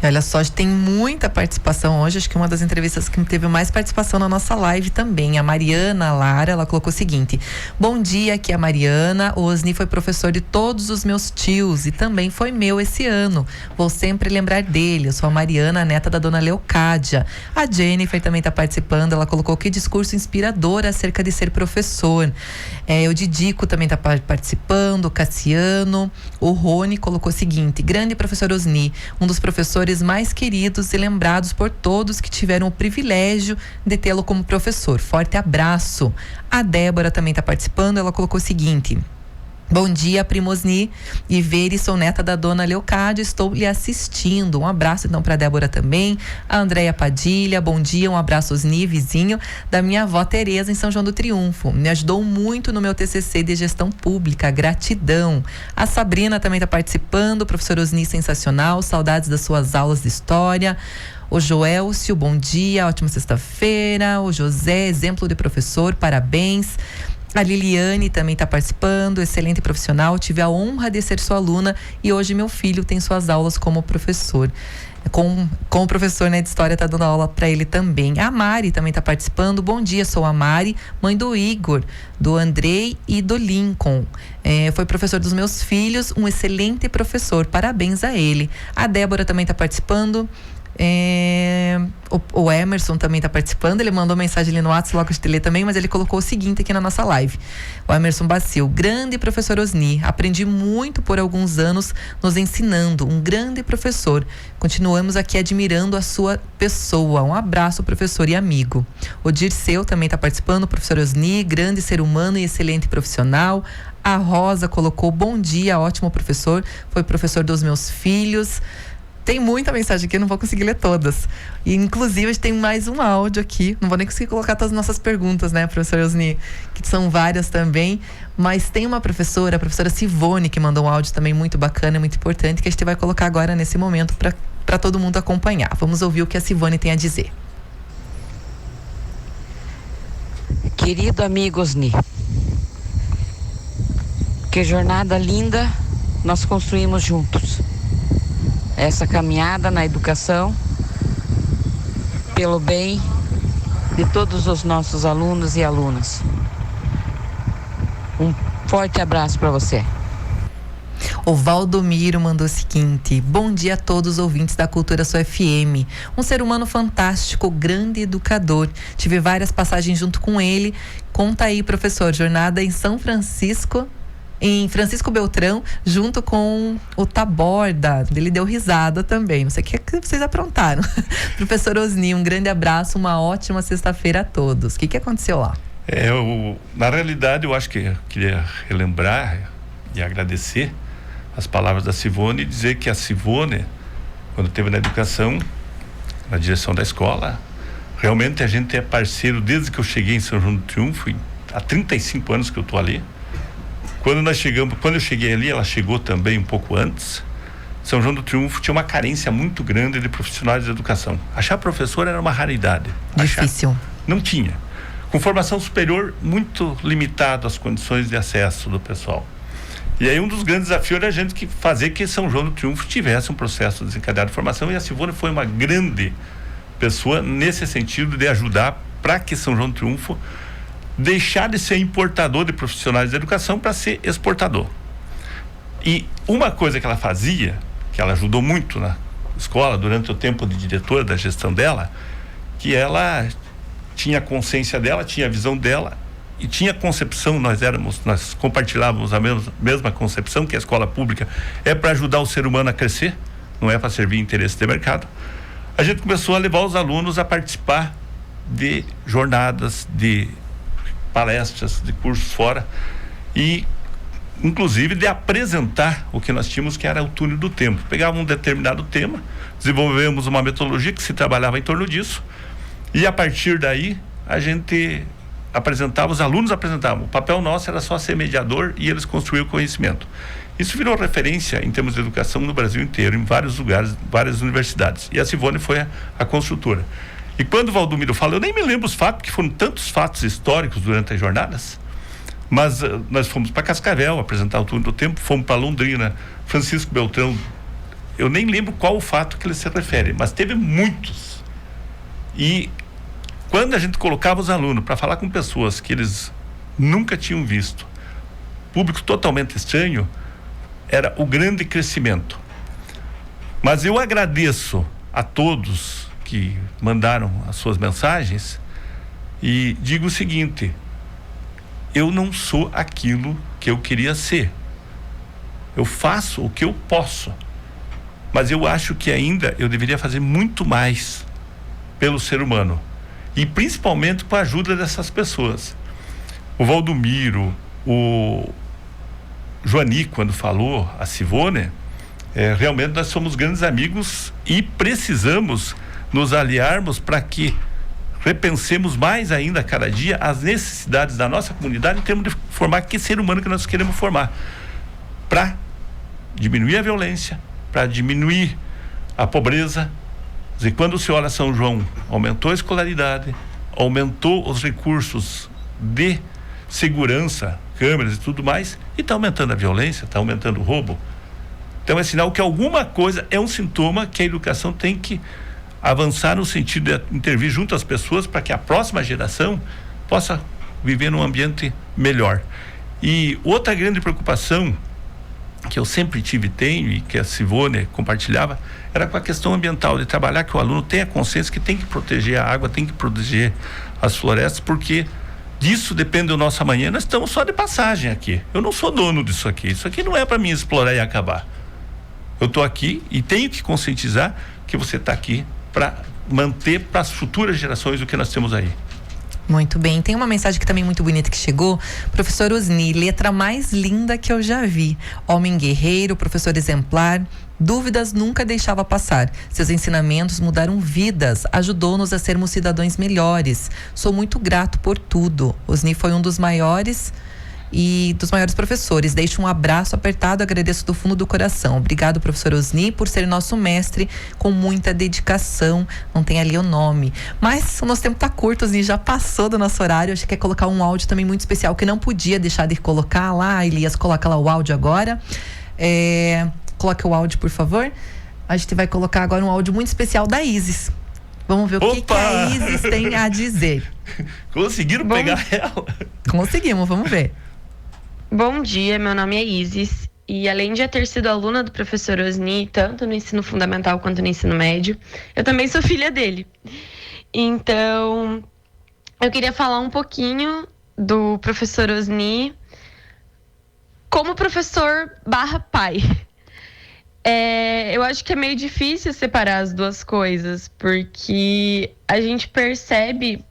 E olha só, tem muita participação hoje, acho que uma das entrevistas que teve mais participação na nossa live também, a Mariana Lara, ela colocou o seguinte: bom dia, aqui é a Mariana, o Osni foi professor de todos os meus tios e também foi meu esse ano, vou sempre lembrar dele. Eu sou a Mariana, a neta da dona Leocádia. A Jennifer também está participando, ela colocou que discurso inspirador acerca de ser professor. O Didico também está participando, o Cassiano, o Rony colocou o seguinte: grande professor Osni, um dos professores mais queridos e lembrados por todos que tiveram o privilégio de tê-lo como professor. Forte abraço. A Débora também está participando, ela colocou o seguinte: Bom dia, Primosni e Veri, sou neta da dona Leocádia, estou lhe assistindo. Um abraço então para Débora também, a Andréia Padilha, bom dia, um abraço Osni, vizinho da minha avó Tereza em São João do Triunfo. Me ajudou muito no meu TCC de gestão pública, gratidão. A Sabrina também está participando, professor Osni, sensacional, saudades das suas aulas de história. O Joelcio, bom dia, ótima sexta-feira. O José, exemplo de professor, parabéns. A Liliane também está participando, excelente profissional, tive a honra de ser sua aluna e hoje meu filho tem suas aulas como professor. Com o professor, né, de história, está dando aula para ele também. A Mari também está participando. Bom dia, sou a Mari, mãe do Igor, do Andrei e do Lincoln. Foi professor dos meus filhos, um excelente professor, parabéns a ele. A Débora também está participando. O Emerson também está participando, ele mandou mensagem ali no WhatsApp, logo de ler também, mas ele colocou o seguinte aqui na nossa live. O Emerson Bacil, grande professor Osni, aprendi muito por alguns anos nos ensinando, um grande professor, continuamos aqui admirando a sua pessoa, um abraço professor e amigo. O Dirceu também está participando, professor Osni, grande ser humano e excelente profissional. A Rosa colocou, bom dia, ótimo professor, foi professor dos meus filhos. Tem muita mensagem aqui, eu não vou conseguir ler todas. E, inclusive, a gente tem mais um áudio aqui. Não vou nem conseguir colocar todas as nossas perguntas, né, professor Osni? Que são várias também. Mas tem uma professora, a professora Sivone, que mandou um áudio também muito bacana e muito importante, que a gente vai colocar agora nesse momento para todo mundo acompanhar. Vamos ouvir o que a Sivone tem a dizer. Querido amigo Osni, que jornada linda nós construímos juntos. Essa caminhada na educação pelo bem de todos os nossos alunos e alunas. Um forte abraço para você. O Valdomiro mandou o seguinte: bom dia a todos os ouvintes da Cultura Sua FM. Um ser humano fantástico, grande educador. Tive várias passagens junto com ele. Conta aí, professor, jornada em Francisco Beltrão, junto com o Taborda. Ele deu risada também. Não sei o que vocês aprontaram. Professor Osni, um grande abraço, uma ótima sexta-feira a todos. O que aconteceu lá? Na realidade, eu acho que eu queria relembrar e agradecer as palavras da Sivone e dizer que a Sivone, quando esteve na educação, na direção da escola, realmente a gente é parceiro desde que eu cheguei em São João do Triunfo, há 35 anos que eu estou ali. Quando eu cheguei ali, ela chegou também um pouco antes. São João do Triunfo tinha uma carência muito grande de profissionais de educação. Achar professor era uma raridade. Difícil. Não tinha. Com formação superior, muito limitado as condições de acesso do pessoal. E aí um dos grandes desafios era a gente fazer que São João do Triunfo tivesse um processo desencadeado de formação, e a Sivone foi uma grande pessoa nesse sentido de ajudar para que São João do Triunfo deixar de ser importador de profissionais de educação para ser exportador. E uma coisa que ela fazia, que ela ajudou muito na escola durante o tempo de diretora da gestão dela, que ela tinha a consciência dela, tinha a visão dela e tinha a concepção, nós compartilhávamos a mesma concepção, que a escola pública é para ajudar o ser humano a crescer, não é para servir interesse de mercado. A gente começou a levar os alunos a participar de jornadas, de palestras, de cursos fora, e inclusive de apresentar o que nós tínhamos, que era o túnel do tempo. Pegava um determinado tema, desenvolvemos uma metodologia que se trabalhava em torno disso, e a partir daí a gente apresentava, os alunos apresentavam. O papel nosso era só ser mediador e eles construíam o conhecimento. Isso virou referência em termos de educação no Brasil inteiro, em vários lugares, várias universidades, e a Sivone foi a construtora. E quando o Valdomiro fala, eu nem me lembro os fatos, porque foram tantos fatos históricos durante as jornadas, mas nós fomos para Cascavel apresentar o túnel do tempo, fomos para Londrina, Francisco Beltrão, eu nem lembro qual o fato que ele se refere, mas teve muitos. E quando a gente colocava os alunos para falar com pessoas que eles nunca tinham visto, público totalmente estranho, era o grande crescimento. Mas eu agradeço a todos que mandaram as suas mensagens e digo o seguinte: eu não sou aquilo que eu queria ser, eu faço o que eu posso, mas eu acho que ainda eu deveria fazer muito mais pelo ser humano, e principalmente com a ajuda dessas pessoas. O Valdomiro, o Joani, quando falou, a Sivone, realmente nós somos grandes amigos e precisamos nos aliarmos para que repensemos mais ainda a cada dia as necessidades da nossa comunidade em termos de formar que ser humano que nós queremos formar, para diminuir a violência, para diminuir a pobreza. E quando se olha São João, aumentou a escolaridade, aumentou os recursos de segurança, câmeras e tudo mais, e está aumentando a violência, está aumentando o roubo. Então é sinal que alguma coisa, é um sintoma que a educação tem que avançar no sentido de intervir junto às pessoas para que a próxima geração possa viver num ambiente melhor. E outra grande preocupação que eu sempre tive e tenho, e que a Sivone compartilhava, era com a questão ambiental, de trabalhar que o aluno tenha consciência que tem que proteger a água, tem que proteger as florestas, porque disso depende o nosso amanhã. Nós estamos só de passagem aqui, eu não sou dono disso aqui não é para mim explorar e acabar. Eu estou aqui e tenho que conscientizar que você está aqui para manter para as futuras gerações o que nós temos aí. Muito bem, tem uma mensagem que também muito bonita que chegou. Professor Osni, letra mais linda que eu já vi. Homem guerreiro, professor exemplar, dúvidas nunca deixava passar. Seus ensinamentos mudaram vidas, ajudou-nos a sermos cidadãos melhores. Sou muito grato por tudo. Osni foi um dos maiores professores. Deixo um abraço apertado, agradeço do fundo do coração. Obrigado, professor Osni, por ser nosso mestre com muita dedicação. Não tem ali o nome, mas o nosso tempo tá curto, Osni, já passou do nosso horário. Acho que quer colocar um áudio também muito especial que não podia deixar de colocar lá. Elias, coloca lá o áudio agora. Coloque o áudio, por favor. A gente vai colocar agora um áudio muito especial da Isis. Vamos ver o que a Isis tem a dizer. Conseguiram pegar ela? Conseguimos, vamos ver. Bom dia, meu nome é Isis e além de ter sido aluna do professor Osni, tanto no ensino fundamental quanto no ensino médio, eu também sou filha dele. Então, eu queria falar um pouquinho do professor Osni como professor / pai. Eu acho que é meio difícil separar as duas coisas, porque a gente percebe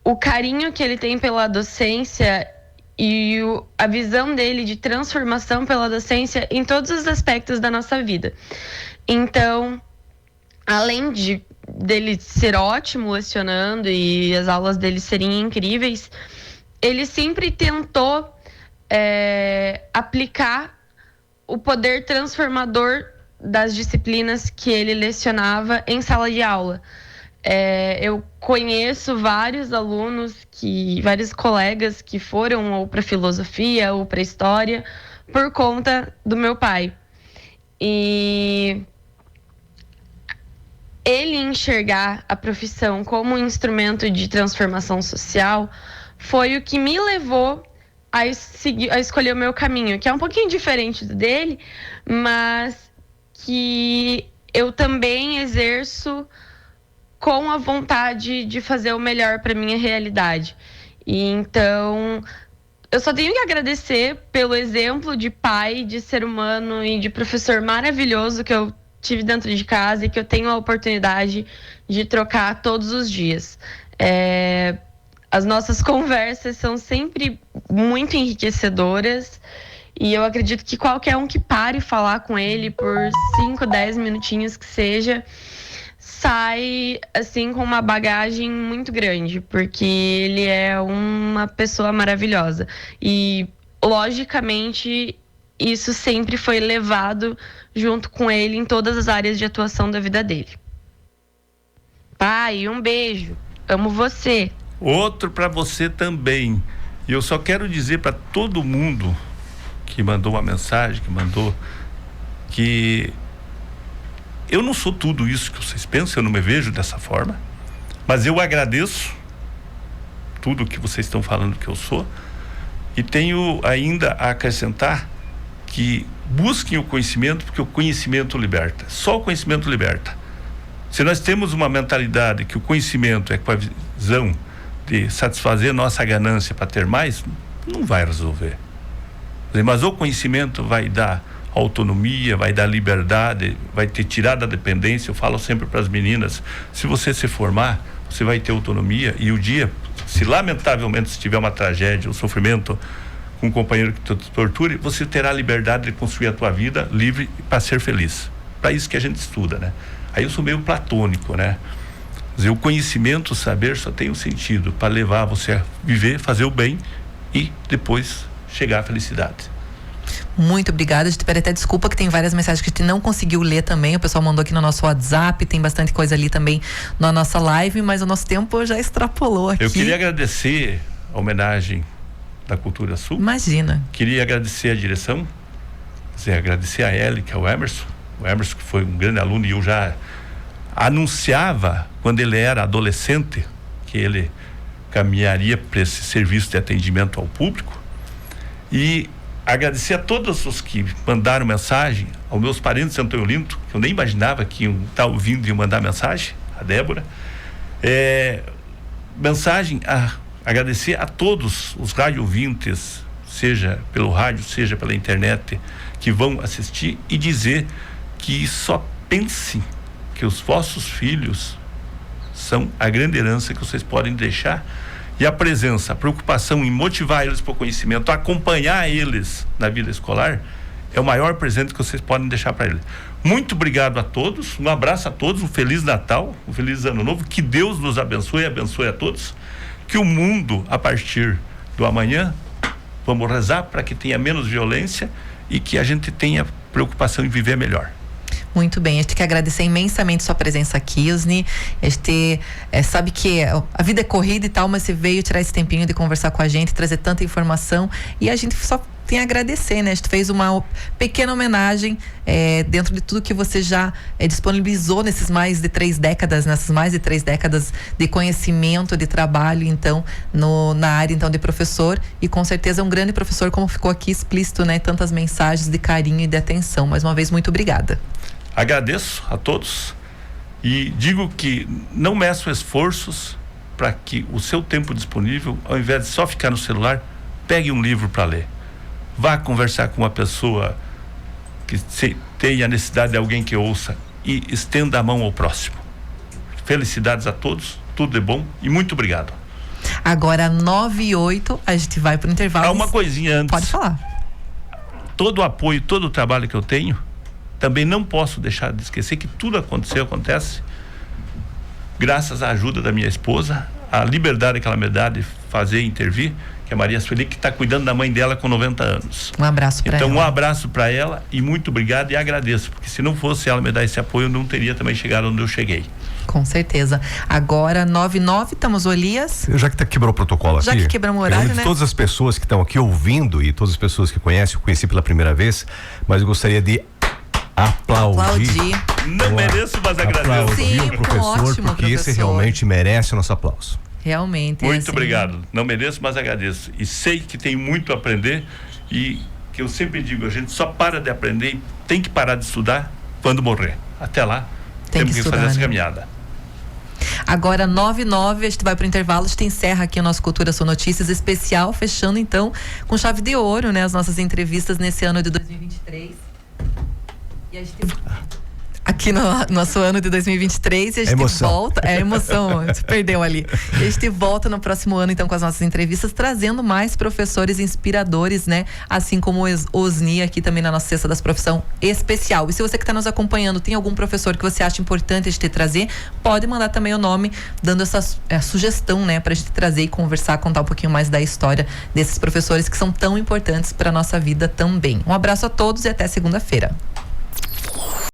o carinho que ele tem pela docência e a visão dele de transformação pela docência em todos os aspectos da nossa vida. Então, além dele ser ótimo lecionando e as aulas dele serem incríveis, ele sempre tentou aplicar o poder transformador das disciplinas que ele lecionava em sala de aula. Eu conheço vários alunos, vários colegas que foram ou para filosofia ou para história por conta do meu pai. E ele enxergar a profissão como um instrumento de transformação social foi o que me levou a escolher o meu caminho, que é um pouquinho diferente do dele, mas que eu também exerço com a vontade de fazer o melhor para minha realidade. E então, eu só tenho que agradecer pelo exemplo de pai, de ser humano e de professor maravilhoso que eu tive dentro de casa e que eu tenho a oportunidade de trocar todos os dias. As nossas conversas são sempre muito enriquecedoras e eu acredito que qualquer um que pare falar com ele por 5, 10 minutinhos que seja, sai assim com uma bagagem muito grande, porque ele é uma pessoa maravilhosa e logicamente isso sempre foi levado junto com ele em todas as áreas de atuação da vida dele. Pai, um beijo, amo você. Outro para você também. E eu só quero dizer para todo mundo que mandou uma mensagem, que eu não sou tudo isso que vocês pensam, eu não me vejo dessa forma, mas eu agradeço tudo que vocês estão falando que eu sou e tenho ainda a acrescentar que busquem o conhecimento, porque o conhecimento liberta, só o conhecimento liberta. Se nós temos uma mentalidade que o conhecimento é com a visão de satisfazer nossa ganância para ter mais, não vai resolver. Mas o conhecimento vai dar autonomia, vai dar liberdade, vai te tirar da dependência. Eu falo sempre para as meninas, se você se formar, você vai ter autonomia e o dia, se lamentavelmente se tiver uma tragédia, um sofrimento com um companheiro que te torture, você terá a liberdade de construir a tua vida livre para ser feliz. Para isso que a gente estuda, né? Aí eu sou meio platônico, né? Quer dizer, o conhecimento, o saber só tem um sentido para levar você a viver, fazer o bem e depois chegar à felicidade. Muito obrigada. A gente pede até desculpa que tem várias mensagens que a gente não conseguiu ler também. O pessoal mandou aqui no nosso WhatsApp, tem bastante coisa ali também na nossa live, mas o nosso tempo já extrapolou aqui. Eu queria agradecer a homenagem da Cultura Sul. Imagina. Queria agradecer a direção, agradecer a Ellie, que é o Emerson que foi um grande aluno, e eu já anunciava quando ele era adolescente que ele caminharia para esse serviço de atendimento ao público. E agradecer a todos os que mandaram mensagem, aos meus parentes de Santo Olinto, que eu nem imaginava que iam estar ouvindo e iam mandar mensagem, a Débora. Agradecer a todos os rádio ouvintes, seja pelo rádio, seja pela internet, que vão assistir, e dizer que só pensem que os vossos filhos são a grande herança que vocês podem deixar, e a presença, a preocupação em motivar eles para o conhecimento, acompanhar eles na vida escolar, é o maior presente que vocês podem deixar para eles. Muito obrigado a todos, um abraço a todos, um Feliz Natal, um Feliz Ano Novo, que Deus nos abençoe e abençoe a todos, que o mundo, a partir do amanhã, vamos rezar para que tenha menos violência e que a gente tenha preocupação em viver melhor. Muito bem, a gente quer agradecer imensamente sua presença aqui, Osni. A gente sabe que a vida é corrida e tal, mas você veio tirar esse tempinho de conversar com a gente, trazer tanta informação, e a gente só tem a agradecer, né? A gente fez uma pequena homenagem dentro de tudo que você já disponibilizou nessas mais de 3 décadas de conhecimento, de trabalho, então, na área, então, de professor, e com certeza um grande professor, como ficou aqui explícito, né? Tantas mensagens de carinho e de atenção. Mais uma vez, muito obrigada. Agradeço a todos e digo que não meçam esforços para que o seu tempo disponível, ao invés de só ficar no celular, pegue um livro para ler. Vá conversar com uma pessoa que tenha necessidade de alguém que ouça, e estenda a mão ao próximo. Felicidades a todos, tudo de bom e muito obrigado. Agora 9h08, a gente vai para o intervalo. Uma coisinha antes. Pode falar. Todo o apoio, todo o trabalho que eu tenho, também não posso deixar de esquecer que tudo acontece graças à ajuda da minha esposa, a liberdade que ela me dá de fazer e intervir, que é a Maria Sueli, que está cuidando da mãe dela com 90 anos. Um abraço para ela. Então, um abraço para ela e muito obrigado, e agradeço, porque se não fosse ela me dar esse apoio, eu não teria também chegado onde eu cheguei. Com certeza. Agora 9h09, estamos, Elias. Já que quebrou o protocolo aqui. Já que quebramos o horário, de né? Todas as pessoas que estão aqui ouvindo e todas as pessoas que conhecem, eu conheci pela primeira vez, mas eu gostaria de aplaudir. Não mereço, mas agradeço. Sim, o professor, ótimo, porque professor. esse realmente merece o nosso aplauso. Realmente. Muito obrigado. Não mereço, mas agradeço. E sei que tenho muito a aprender, e que eu sempre digo, a gente só para de aprender e tem que parar de estudar quando morrer. Até lá, temos que fazer essa caminhada. Agora 9h09, a gente vai para o intervalo, a gente encerra aqui o nosso Cultura Sul Notícias especial, fechando então com chave de ouro, né, as nossas entrevistas nesse ano de 2023. E a gente aqui no nosso ano de 2023, e a gente volta, emoção, se perdeu ali. E a gente volta no próximo ano, então, com as nossas entrevistas, trazendo mais professores inspiradores, né? Assim como o Osni aqui também na nossa Sexta das Profissão especial. E se você que está nos acompanhando tem algum professor que você acha importante a gente trazer, pode mandar também o nome, dando essa sugestão, né? Pra gente trazer e conversar, contar um pouquinho mais da história desses professores que são tão importantes para nossa vida também. Um abraço a todos e até segunda-feira.